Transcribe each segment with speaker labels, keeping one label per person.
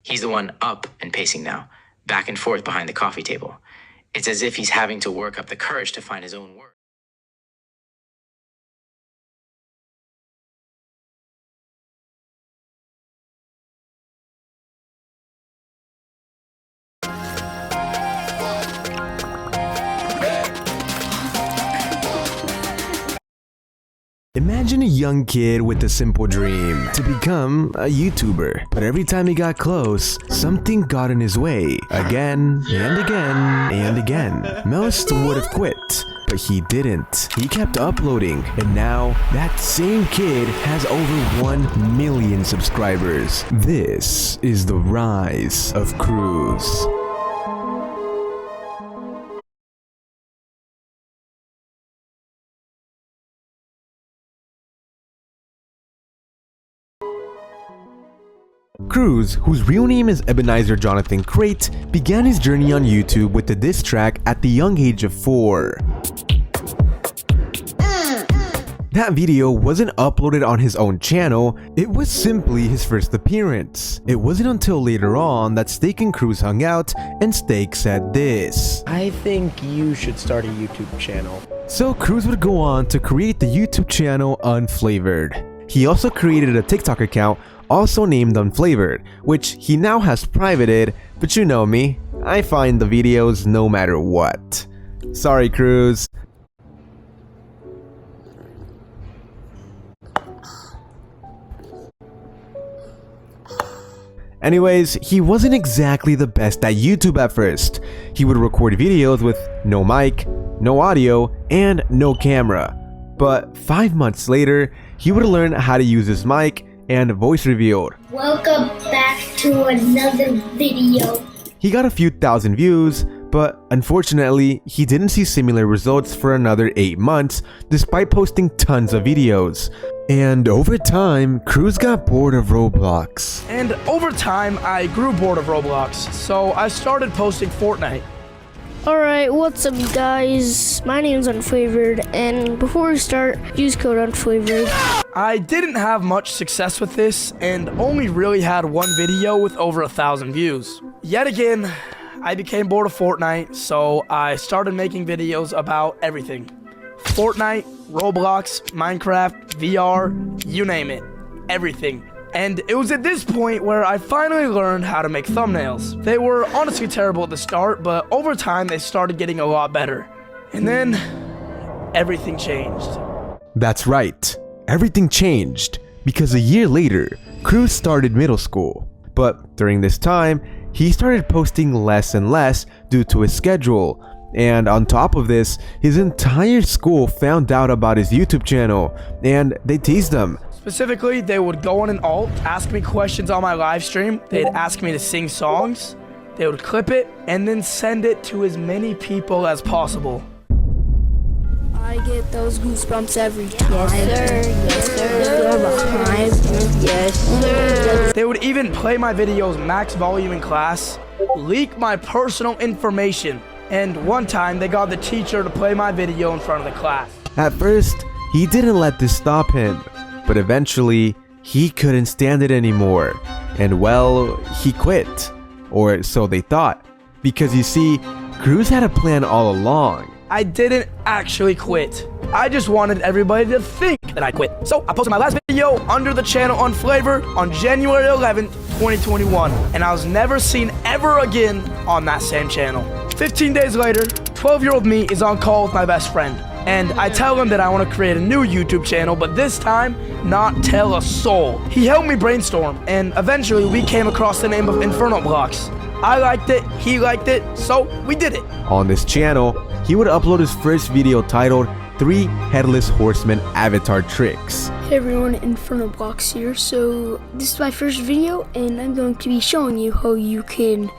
Speaker 1: He's the one up and pacing now, back and forth behind the coffee table. It's as if he's having to work up the courage to find his own words.
Speaker 2: Imagine a young kid with a simple dream to become a YouTuber, but every time he got close, something got in his way, again and again and again. Most would have quit, but he didn't. He kept uploading, and now that same kid has over 1 million subscribers. This is the rise of Cruz. Cruz, whose real name is Ebenezer Jonathan Crate, began his journey on YouTube with a diss track at the young age of 4. That video wasn't uploaded on his own channel, it was simply his first appearance. It wasn't until later on that Steak and Cruz hung out and Steak said this:
Speaker 3: I think you should start a YouTube channel.
Speaker 2: So Cruz would go on to create the YouTube channel Unflavored. He also created a TikTok account also named Unflavored, which he now has privated, but you know me, I find the videos no matter what. Sorry, Cruz. Anyways, he wasn't exactly the best at YouTube at first. He would record videos with no mic, no audio, and no camera. But 5 months later, he would learn how to use his mic and voice revealed.
Speaker 4: Welcome back to another video.
Speaker 2: He got a few thousand views, but unfortunately, he didn't see similar results for another 8 months despite posting tons of videos. And over time, Cruz got bored of Roblox.
Speaker 5: And over time, I grew bored of Roblox, so I started posting Fortnite.
Speaker 6: Alright, what's up guys? My name's Unflavored, and before we start, use code Unflavored.
Speaker 5: I didn't have much success with this, and only really had one video with over 1,000 views. Yet again, I became bored of Fortnite, so I started making videos about everything. Fortnite, Roblox, Minecraft, VR, you name it. Everything. And it was at this point where I finally learned how to make thumbnails. They were honestly terrible at the start, but over time they started getting a lot better. And then, everything changed.
Speaker 2: That's right, everything changed, because a year later, Cruz started middle school. But during this time, he started posting less and less due to his schedule. And on top of this, his entire school found out about his YouTube channel, and they teased him.
Speaker 5: Specifically, they would go on an alt, ask me questions on my live stream, they'd ask me to sing songs, they would clip it, and then send it to as many people as possible.
Speaker 6: I get those goosebumps every time. Yes sir. Yes sir.
Speaker 5: They would even play my videos max volume in class, leak my personal information, and one time they got the teacher to play my video in front of the class.
Speaker 2: At first, he didn't let this stop him. But eventually, he couldn't stand it anymore, and well, he quit. Or so they thought. Because you see, Cruz had a plan all along.
Speaker 5: I didn't actually quit. I just wanted everybody to think that I quit. So I posted my last video under the channel Unflavored on January 11th, 2021. And I was never seen ever again on that same channel. 15 days later, 12-year-old me is on call with my best friend. And I tell him that I want to create a new YouTube channel, but this time, not tell a soul. He helped me brainstorm, and eventually we came across the name of Inferno Blocks. I liked it, he liked it, so we did it.
Speaker 2: On this channel, he would upload his first video titled 3 Headless Horseman Avatar Tricks.
Speaker 6: Hey everyone, Inferno Blocks here. So this is my first video, and I'm going to be showing you how you can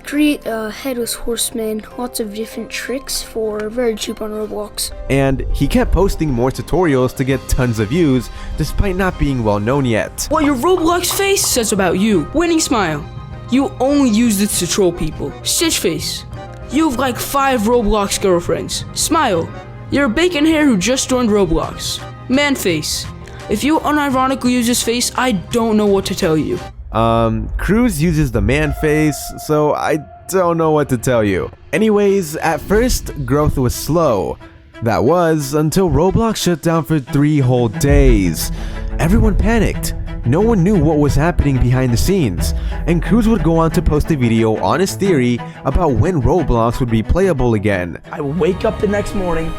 Speaker 6: create a headless horseman, lots of different tricks for very cheap on Roblox.
Speaker 2: And he kept posting more tutorials to get tons of views, despite not being well known yet.
Speaker 7: What your Roblox face says about you. Winning smile. You only use this to troll people. Stitch face. You have like 5 Roblox girlfriends. Smile. You're a bacon hair who just joined Roblox. Man face. If you unironically use this face, I don't know what to tell you.
Speaker 2: Cruz uses the man face, so I don't know what to tell you. Anyways, at first, growth was slow. That was until Roblox shut down for 3 whole days. Everyone panicked. No one knew what was happening behind the scenes, and Cruz would go on to post a video on his theory about when Roblox would be playable again.
Speaker 5: I wake up the next morning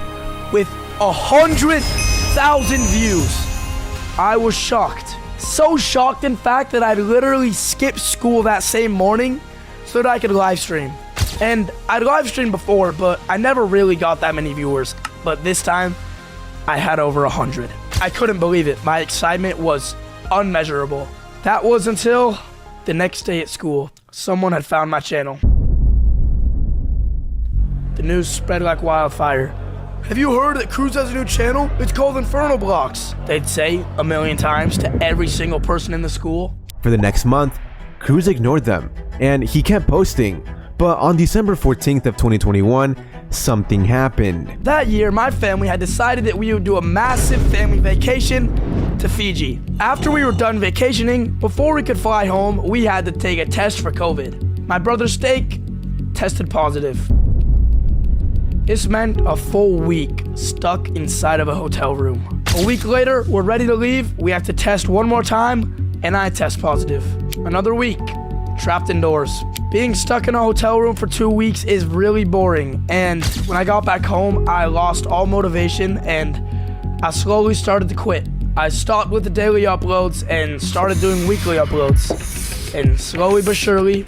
Speaker 5: with 100,000 views. I was shocked. So shocked, in fact, that I literally skipped school that same morning so that I could live stream. And I'd live streamed before, but I never really got that many viewers. But this time, I had over 100. I couldn't believe it. My excitement was unmeasurable. That was until the next day at school. Someone had found my channel. The news spread like wildfire. Have you heard that Cruz has a new channel? It's called Inferno Blocks. They'd say 1,000,000 times to every single person in the school.
Speaker 2: For the next month, Cruz ignored them, and he kept posting. But on December 14th of 2021, something happened.
Speaker 5: That year, my family had decided that we would do a massive family vacation to Fiji. After we were done vacationing, before we could fly home, we had to take a test for COVID. My brother's steak tested positive. This meant a full week stuck inside of a hotel room. A week later, we're ready to leave. We have to test one more time, and I test positive. Another week, trapped indoors. Being stuck in a hotel room for 2 weeks is really boring, and when I got back home, I lost all motivation and I slowly started to quit. I stopped with the daily uploads and started doing weekly uploads, and slowly but surely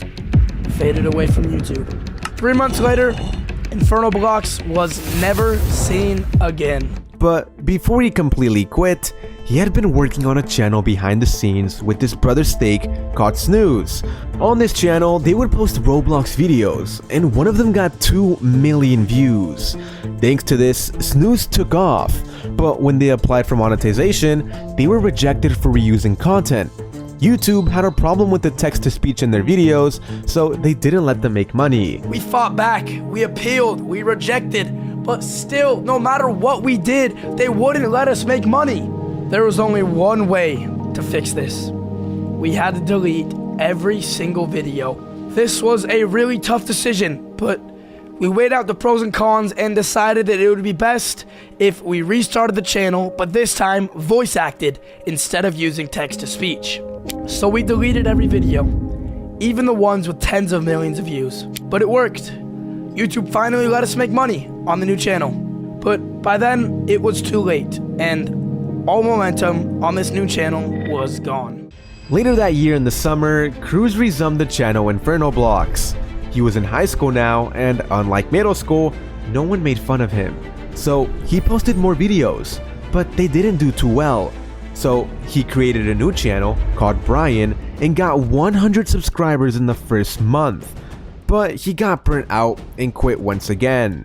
Speaker 5: faded away from YouTube. 3 months later, Inferno Blocks was never seen again.
Speaker 2: But before he completely quit, he had been working on a channel behind the scenes with his brother Steak called Snooze. On this channel, they would post Roblox videos, and one of them got 2 million views. Thanks to this, Snooze took off, but when they applied for monetization, they were rejected for reusing content. YouTube had a problem with the text-to-speech in their videos, so they didn't let them make money.
Speaker 5: We fought back, we appealed, we rejected, but still, no matter what we did, they wouldn't let us make money. There was only one way to fix this. We had to delete every single video. This was a really tough decision, but we weighed out the pros and cons and decided that it would be best if we restarted the channel, but this time voice acted instead of using text-to-speech. So we deleted every video, even the ones with tens of millions of views. But it worked. YouTube finally let us make money on the new channel. But by then, it was too late, and all momentum on this new channel was gone.
Speaker 2: Later that year in the summer, Cruz resumed the channel Inferno Blocks. He was in high school now, and unlike middle school, no one made fun of him. So he posted more videos, but they didn't do too well. So he created a new channel called Brian and got 100 subscribers in the first month. But he got burnt out and quit once again.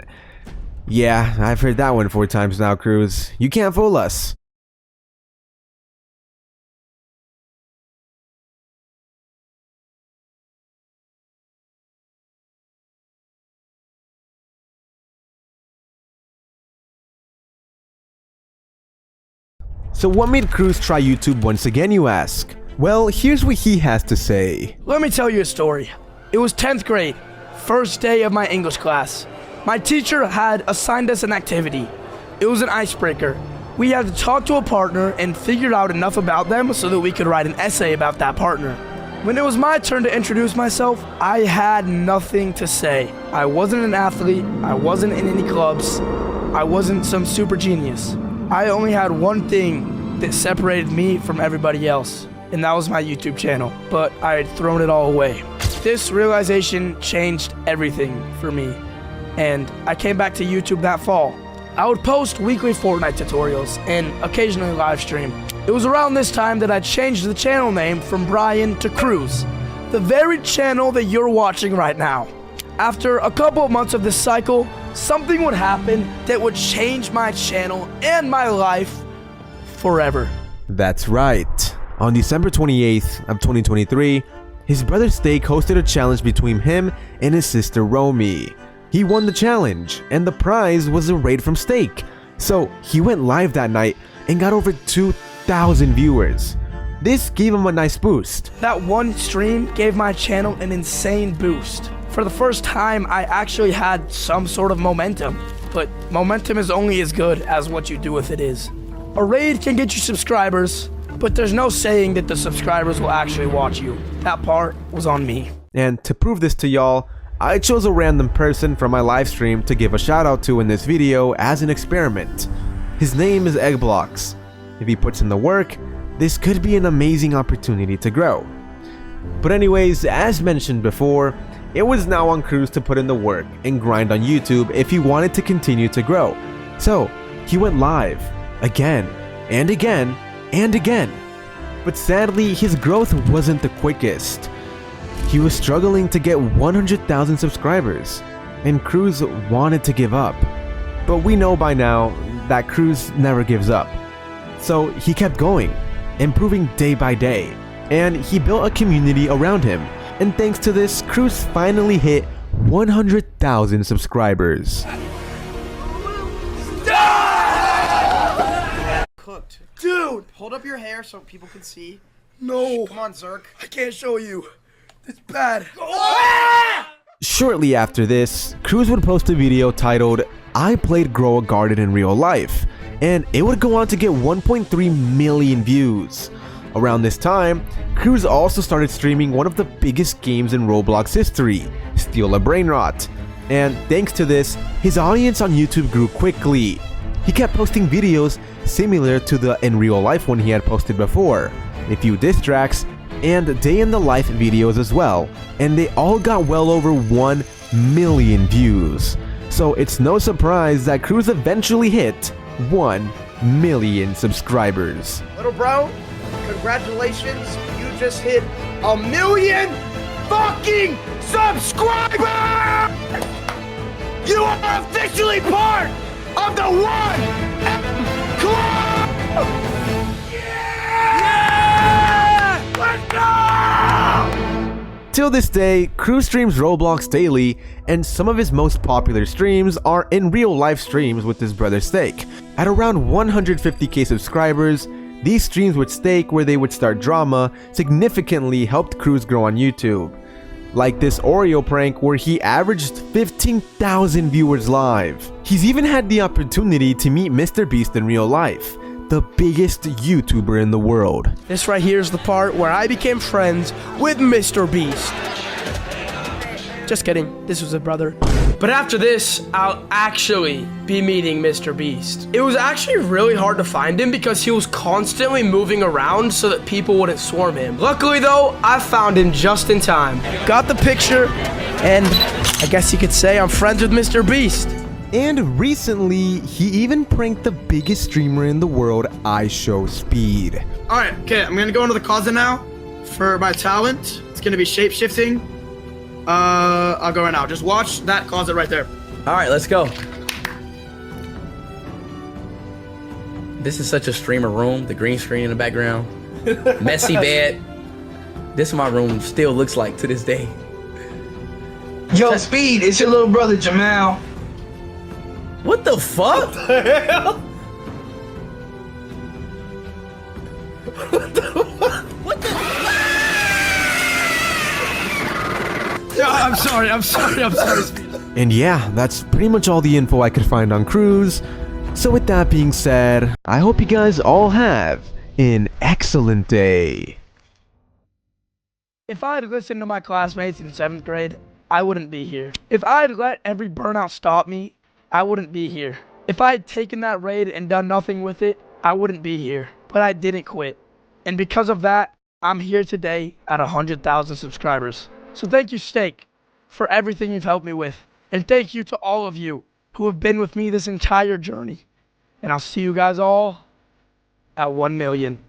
Speaker 2: Yeah, I've heard that one 4 times now, Cruz. You can't fool us. So what made Cruz try YouTube once again, you ask? Well, here's what he has to say.
Speaker 5: Let me tell you a story. It was 10th grade, first day of my English class. My teacher had assigned us an activity. It was an icebreaker. We had to talk to a partner and figure out enough about them so that we could write an essay about that partner. When it was my turn to introduce myself, I had nothing to say. I wasn't an athlete, I wasn't in any clubs, I wasn't some super genius. I only had one thing that separated me from everybody else, and that was my YouTube channel, but I had thrown it all away. This realization changed everything for me, and I came back to YouTube that fall. I would post weekly Fortnite tutorials and occasionally live stream. It was around this time that I changed the channel name from Brian to Cruz, the very channel that you're watching right now. After a couple of months of this cycle, something would happen that would change my channel and my life forever.
Speaker 2: That's right. On December 28th of 2023, his brother Steak hosted a challenge between him and his sister Romy. He won the challenge, and the prize was a raid from Steak. So he went live that night and got over 2,000 viewers. this gave him a nice boost.
Speaker 5: That one stream gave my channel an insane boost. For the first time, I actually had some sort of momentum. But momentum is only as good as what you do with it is. A raid can get you subscribers, but there's no saying that the subscribers will actually watch you. That part was on me.
Speaker 2: And to prove this to y'all, I chose a random person from my live stream to give a shout out to in this video as an experiment. His name is Eggblocks. If he puts in the work, this could be an amazing opportunity to grow. But anyways, as mentioned before, it was now on Cruz to put in the work and grind on YouTube if he wanted to continue to grow. So, he went live, again, and again, and again. But sadly, his growth wasn't the quickest. He was struggling to get 100,000 subscribers, and Cruz wanted to give up. But we know by now that Cruz never gives up. So he kept going, improving day by day, and he built a community around him. And thanks to this, Cruz finally hit 100,000 subscribers.
Speaker 3: Cooked.
Speaker 5: Dude!
Speaker 3: Hold up your hair so people can see.
Speaker 5: No!
Speaker 3: Come on, Zerk.
Speaker 5: I can't show you. It's bad.
Speaker 2: Shortly after this, Cruz would post a video titled, "I played Grow a Garden in real life," and it would go on to get 1.3 million views. Around this time, Cruz also started streaming one of the biggest games in Roblox history, Steal a Brainrot. And thanks to this, his audience on YouTube grew quickly. He kept posting videos similar to the in real life one he had posted before, a few diss tracks, and day in the life videos as well, and they all got well over 1 million views. So it's no surprise that Cruz eventually hit 1 million subscribers.
Speaker 3: Little bro, congratulations. You just hit 1 million fucking subscribers! You are officially part of the 1M Club! Yeah! Let's go!
Speaker 2: Till this day, Cruz streams Roblox daily, and some of his most popular streams are in real life streams with his brother Steak. At around 150k subscribers, these streams with Steak where they would start drama significantly helped Cruz grow on YouTube. Like this Oreo prank where he averaged 15,000 viewers live. He's even had the opportunity to meet MrBeast in real life, the biggest YouTuber in the world.
Speaker 5: This right here is the part where I became friends with MrBeast. Just kidding, this was a brother. But after this, I'll actually be meeting MrBeast. It was actually really hard to find him because he was constantly moving around so that people wouldn't swarm him. Luckily though, I found him just in time. Got the picture, and I guess you could say I'm friends with MrBeast.
Speaker 2: And recently, he even pranked the biggest streamer in the world, IShowSpeed.
Speaker 5: Alright, okay, I'm gonna go into the closet now for my talent. It's gonna be shape-shifting. I'll go right now. Just watch that closet right there.
Speaker 8: All right, let's go. This is such a streamer room. The green screen in the background. Messy bed. This is my room still looks like to this day.
Speaker 9: Yo, Speed, it's your little brother Jamal.
Speaker 8: What the fuck?
Speaker 5: I'm sorry.
Speaker 2: And yeah, that's pretty much all the info I could find on Cruz. So with that being said, I hope you guys all have an excellent day.
Speaker 5: If I had listened to my classmates in 7th grade, I wouldn't be here. If I had let every burnout stop me, I wouldn't be here. If I had taken that raid and done nothing with it, I wouldn't be here. But I didn't quit. And because of that, I'm here today at 100,000 subscribers. So thank you, Steak, for everything you've helped me with. And thank you to all of you who have been with me this entire journey. And I'll see you guys all at 1 million.